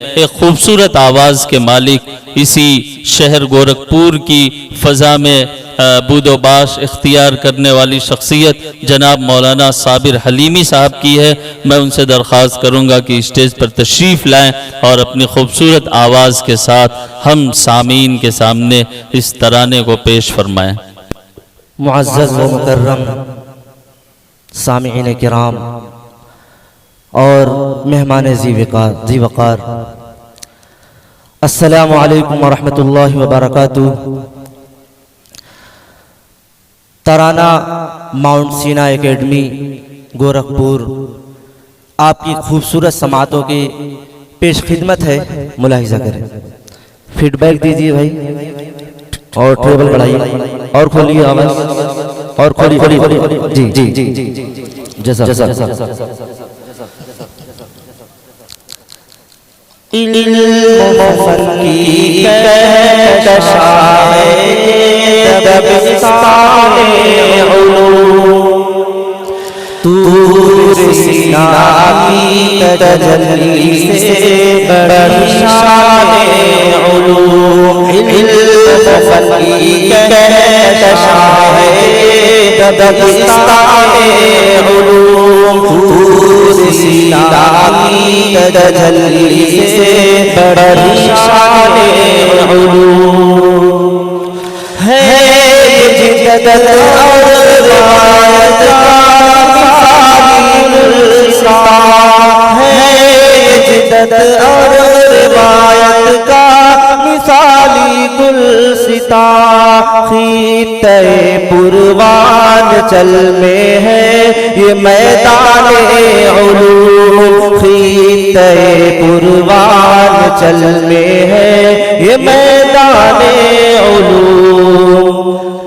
ایک خوبصورت آواز کے مالک اسی شہر گورکھپور کی فضا میں بود و باش اختیار کرنے والی شخصیت جناب مولانا صابر حلیمی صاحب کی ہے۔ میں ان سے درخواست کروں گا کہ اسٹیج پر تشریف لائیں اور اپنی خوبصورت آواز کے ساتھ ہم سامعین کے سامنے اس ترانے کو پیش فرمائیں۔ معزز و مکرم سامعین کرام اور مہمان ذی وقار، السلام علیکم ورحمۃ اللہ وبرکاتہ۔ ترانہ ماؤنٹ سینا اکیڈمی گورکھپور آپ کی خوبصورت سماعتوں کی پیش خدمت ہے، ملاحظہ کریں، فیڈ بیک دیجیے بھائی، اور ٹریبل بڑھائیے اور کھولیے آواز، اور کھولیے جی جی جی جی جزاک علم فن کی کہکشاں دبستان علوم، طور سینا کی تجلی سے بڑی شان علوم، علم فن کی کہکشاں دبستان علوم، طور سینا کی تجلی سے بڑی شان علوم ہے، جدت اور روایت جدت اور روایت کا مثالی گلستاں، خطۂ پوروانچل میں ہے یہ میدان علوم، خطۂ پوروانچل میں ہے یہ میدان علوم،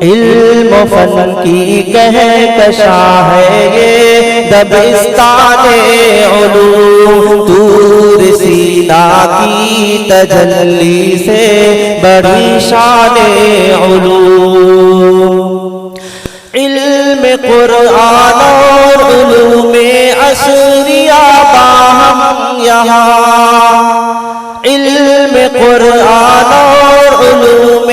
علم و فن کی کہکشاں ہے یہ دبستان علوم، طور سینا کی تجلی سے بڑی شان علوم، علم قرآن اور علوم عصریہ باہم یہاں، علم قرآن اور علوم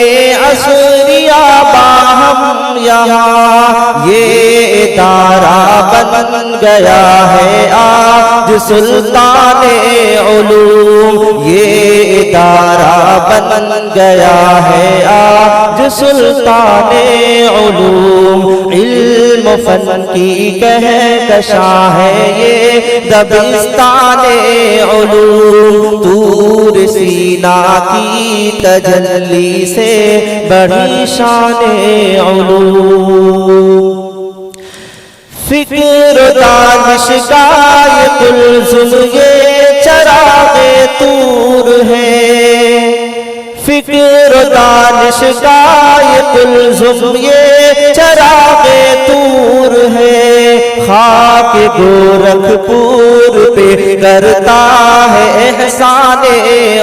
عصریہ باہم یہاں، یہ ادارہ بن گیا ہے آج سلطان علوم، یہ ادارہ بن گیا ہے آج سلطان علوم، علم و فن کی کہکشاں ہے یہ دبستان علوم، طور سینا کی تجلی سے بڑی شان علوم، فکر و دانش کا یہ کلثم یہ چراغ طور ہے، فکر و دانش کا یہ کلثم یہ چراغ طور ہے، خاک گورکھپور پہ کرتا ہے احسان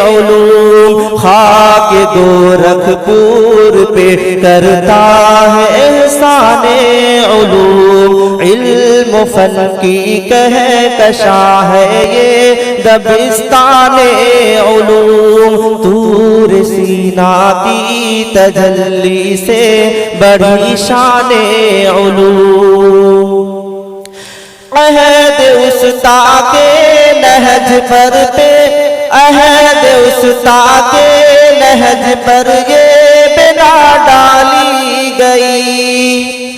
علوم، خاک گورکھپور پہ کرتا ہے احسان علوم، علم و فن کی کہکشاں ہے یہ دبستان علوم، طور سینا کی تجلی سے بڑی شان علوم، عہد استا کے نہج پر پہ، عہد استا کے نہج پر یہ بنا ڈالی گئی،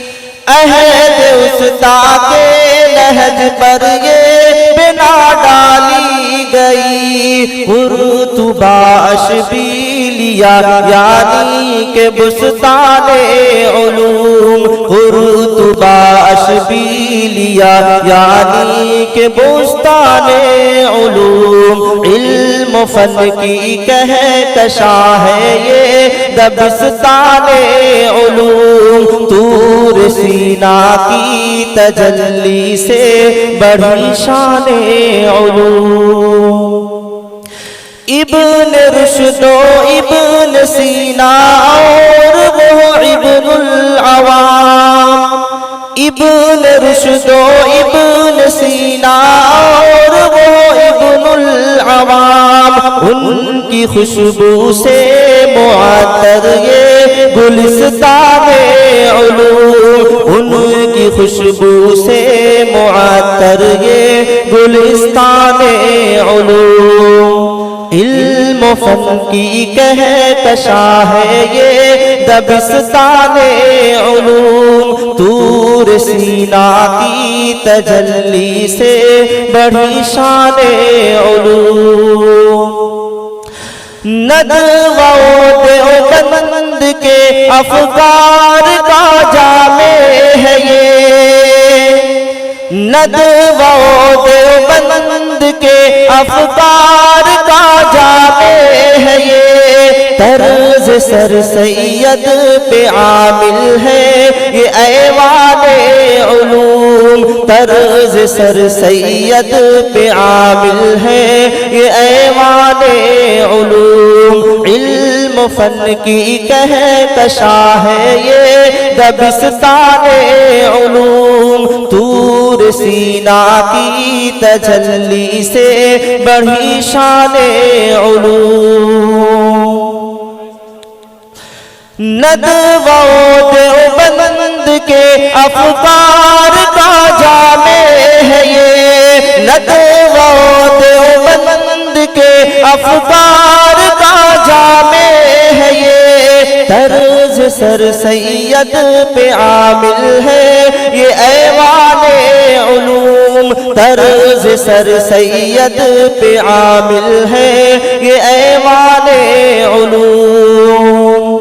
عہد استا کے نہج پر یہ بنا ڈالی گئی، قرطبہ اشبیلیہ یعنی کہ بستان علوم، قرطبہ اشبیلیہ یعنی کہ بستان علوم، علم و فن کی کہکشاں ہے یہ دبستان علوم، طور سینا کی تجلی سے بڑی شان علوم، ابن رشد و ابن سینا اور وہ ابن العوام، ابن رشد و ابن سینا اور وہ ابن العوام، ان کی خوشبو سے معطر یہ گلستان علوم، ان کی خوشبو سے معطر یہ گلستان علوم، علم و فن کی کہکشاں ہے یہ دبستان علوم، طور سینا کی تجلی سے بڑھی شان علوم، ندوہ و دیوبند کے افکار کا جامع ہے یہ، ندوہ و دیوبند کے افکار کا جامع ہے یہ، طرز سر سید پہ عامل ہے یہ ایوان علوم، طرز سر سید پہ عامل ہے یہ ایوان علوم، علم و فن کی کہکشاں ہے یہ دبستان علوم، طور سینا کی تجلی سے بڑھی شان علوم، ندوہ و دیوبند کے افکار کا جامع ہے یہ، ندوہ و دیوبند کے افکار کا جامع ہے یہ، طرز سر سید پہ عامل ہے یہ ایوان علوم، طرز سر سید پہ عامل ہے یہ ایوان علوم،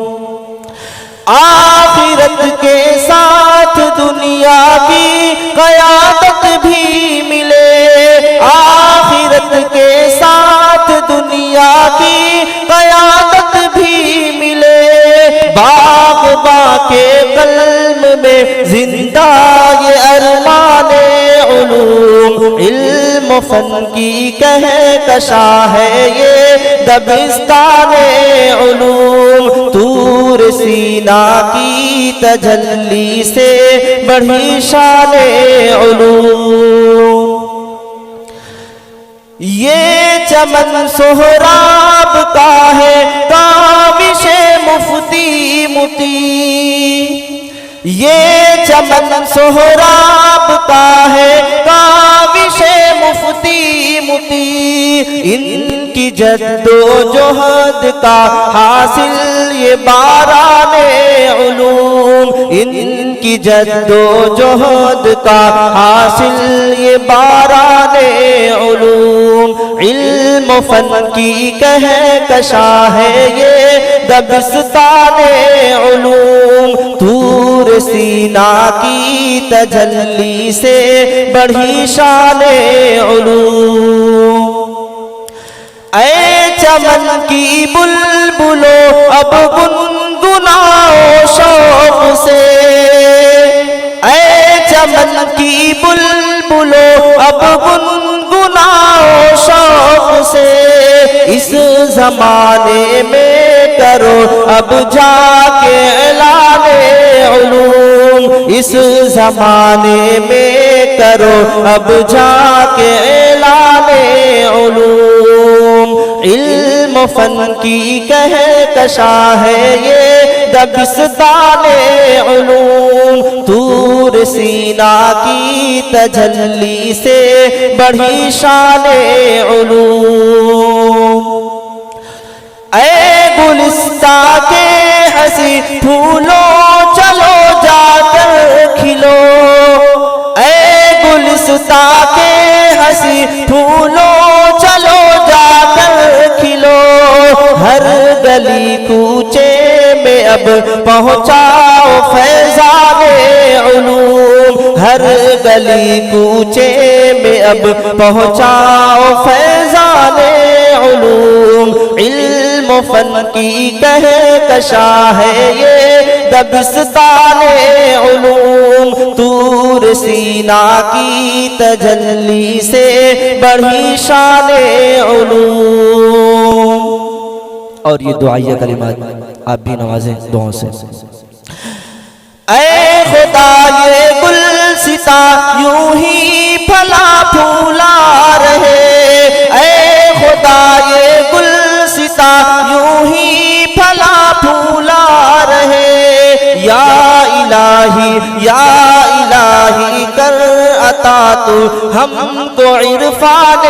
آخرت کے ساتھ دنیا کی قیادت بھی ملے، آخرت کے ساتھ دنیا کی قیادت بھی ملے، باغ کے قلب میں زندہ یہ ارمان علوم، علم و فن کی کہکشاں ہے یہ دبستان علوم، طور سینا کی تجلی سے بڑھی شان علوم، یہ چمن سہراب کا ہے کاوش مفتی متی، یہ چمن سہراب کا ہے کاوش مفتی متی، ان کی جد و جہد کا حاصل یہ باران علوم، ان کی جد و جہد کا حاصل یہ باران علوم، علم و فن کی کہکشاں ہے یہ دبستان علوم، طور سینا کی تجلی سے بڑھی شان علوم، اے چمن کی بلبلو اب گنگناؤ شوق سے، اے چمن کی بلبلو اب گنگناؤ شوق سے، اس زمانے میں کرو اب جا کے اعلان علوم، اس زمانے میں کرو اب جا کے اعلان علوم، علم و فن کی کہکشاں ہے یہ دبستان علوم، طور سینا کی تجلی سے بڑھی شان علوم، اے گلستاں کے ہنسی پھولوں چلو جا کر کھلو، اے گلستاں کے ہنسی پھولوں چلو جا کر کھلو، ہر گلی کوچے میں اب پہنچاؤ فیضان علوم، ہر گلی کوچے میں اب پہنچاؤ فیضان علوم، علم و فن کی کہکشاں ہے یہ دبستان علوم، طور سینا کی تجلی سے بڑھی شان علوم، اور یہ دعائیہ کلمات آپ بھی نوازیں دعاؤں سے، اے خدا یہ گلستاں یوں ہی پھلا پھولا رہے، اے خدا یہ گل یا الہی کر عطا تو ہم کو عرفان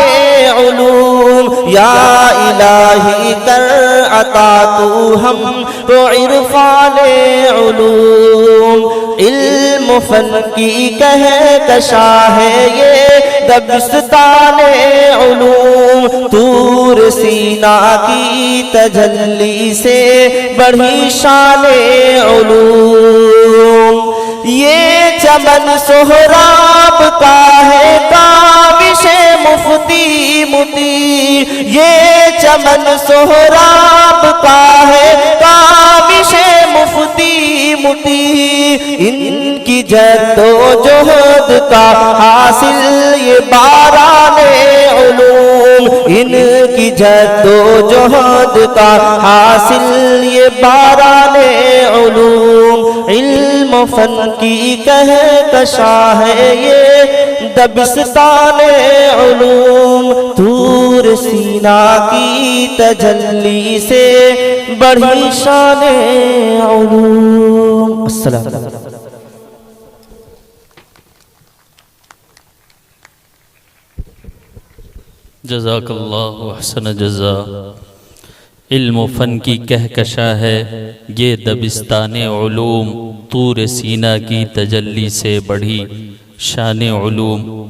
علوم، یا الہی کر عطا تو ہم کو عرفان علوم۔ علم و فن کی کہکشاں ہے یہ دبستان علوم، طور سینا کی تجلی سے بڑھی شان علوم۔ یہ چمن سہراب کا ہے کاوش مفتی متی، یہ چمن سہراب کا ہے کاوش مفتی متی، ان کی جد و جہد کا حاصل یہ باران علوم، ان کی جد و جہد کا حاصل یہ باران علوم۔ علم و فن کی کہکشاں ہے یہ دبستان علوم، طور سینا کی تجلی سے بڑھی شان علوم۔ السلام علیکم۔ جزاک اللہ احسن جزا۔ علم و فن کی کہکشاں ہے یہ دبستان علوم، طور سینہ کی تجلی سے بڑھی شان علوم۔